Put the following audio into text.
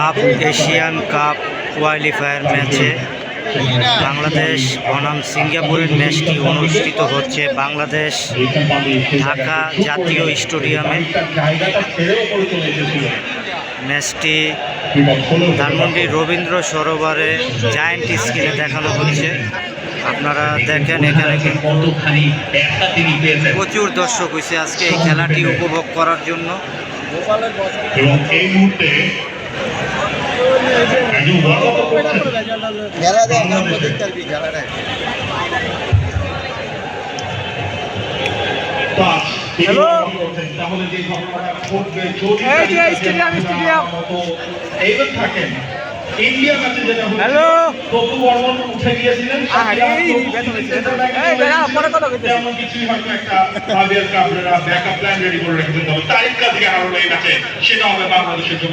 Cup Asian cup qualifier ম্যাচে বাংলাদেশ বনাম সিঙ্গাপুরের ম্যাচটি অনুষ্ঠিত হচ্ছে বাংলাদেশ ঢাকা জাতীয় স্টেডিয়ামে। ম্যাচটি ধানমন্ডি রবীন্দ্র সরোবরে জায়ান্ট স্ক্রিনে দেখানো হচ্ছে। আপনারা দেখেন এখানে কিন্তু প্রচুর দর্শক হয়েছে আজকে এই খেলাটি উপভোগ করার জন্য। ইন্ডিয়া ম্যাচে যেটা হলো তপু বর্মন উঠে গিয়েছিলেন তেমন কিছুই হয়তো একটা ব্যাকআপ প্ল্যান রেডি করে রেখেছেন। তবে তারিখ কাজকে হারালো এই ম্যাচে, সেটা হবে বাংলাদেশের জন্য।